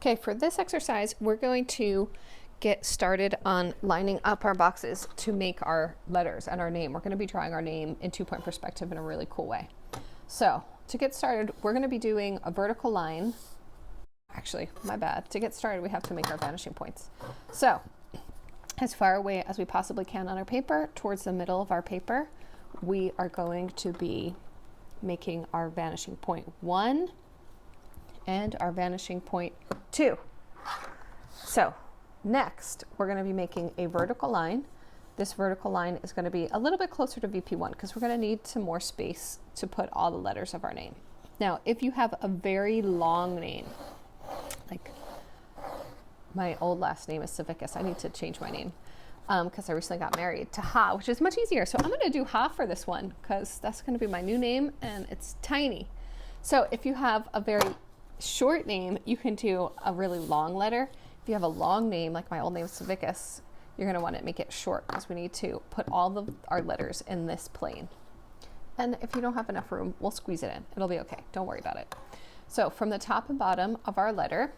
Okay, for this exercise, we're going to get started on lining up our boxes to make our letters and our name. We're going to be drawing our name in 2-point perspective in a really cool way. So to get started, we're going to be doing a vertical line. Actually, my bad. To get started, we have to make our vanishing points. So as far away as we possibly can on our paper, towards the middle of our paper, we are going to be making our vanishing point 1 and our vanishing point 2. So next, we're going to be making a vertical line. This vertical line is going to be a little bit closer to VP1 because we're going to need some more space to put all the letters of our name. Now, if you have a very long name, like my old last name is Savickas, I need to change my name because I recently got married to Ha, which is much easier. So I'm going to do Ha for this one because that's going to be my new name and it's tiny. So if you have a very short name, you can do a really long letter. If you have a long name, like my old name is Savickas, you're going to want to make it short because we need to put all of our letters in this plane. And if you don't have enough room, we'll squeeze it in. It'll be okay. Don't worry about it. So from the top and bottom of our letter,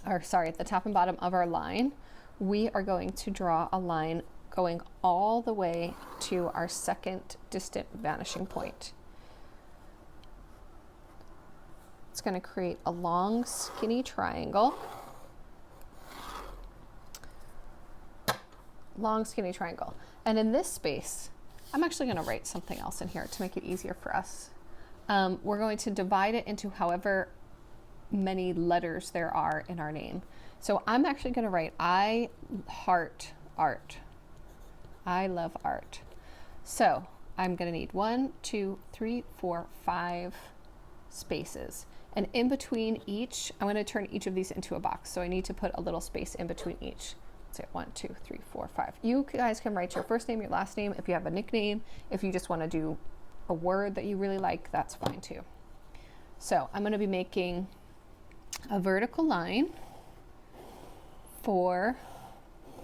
or sorry, the top and bottom of our line, we are going to draw a line going all the way to our second distant vanishing point. It's going to create a long, skinny triangle. Long, skinny triangle. And in this space, I'm actually going to write something else in here to make it easier for us. We're going to divide it into however many letters there are in our name. So I'm actually going to write I heart art. I love art. So I'm going to need 1, 2, 3, 4, 5 spaces. And in between each, I'm going to turn each of these into a box. So I need to put a little space in between each. Let's say 1, 2, 3, 4, 5. You guys can write your first name, your last name. If you have a nickname, if you just want to do a word that you really like, that's fine too. So I'm going to be making a vertical line for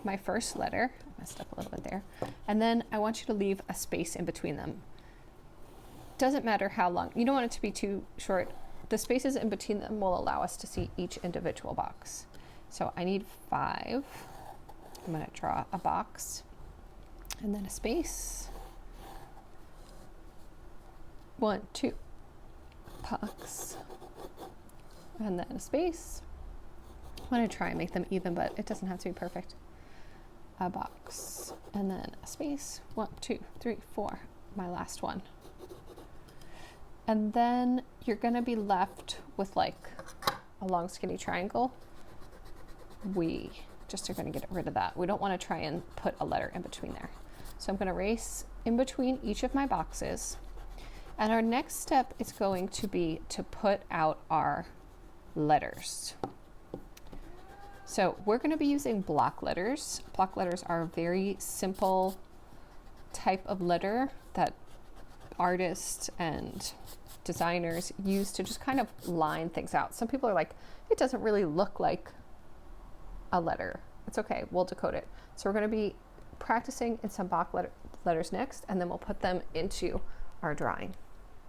my first letter. I messed up a little bit there. And then I want you to leave a space in between them. Doesn't matter how long. You don't want it to be too short. The spaces in between them will allow us to see each individual box. So I need 5. I'm going to draw a box and then a space. 1, 2 box and then a space. I'm going to try and make them even, but it doesn't have to be perfect. A box and then a space. 1, 2, 3, 4. My last one. And then you're going to be left with like a long skinny triangle. We just are going to get rid of that. We don't want to try and put a letter in between there. So I'm going to erase in between each of my boxes. And our next step is going to be to put out our letters. So we're going to be using block letters. Block letters are a very simple type of letter that artists and designers use to just kind of line things out. Some people are like, it doesn't really look like a letter. It's okay, we'll decode it. So we're going to be practicing in some block letters next, and then we'll put them into our drawing.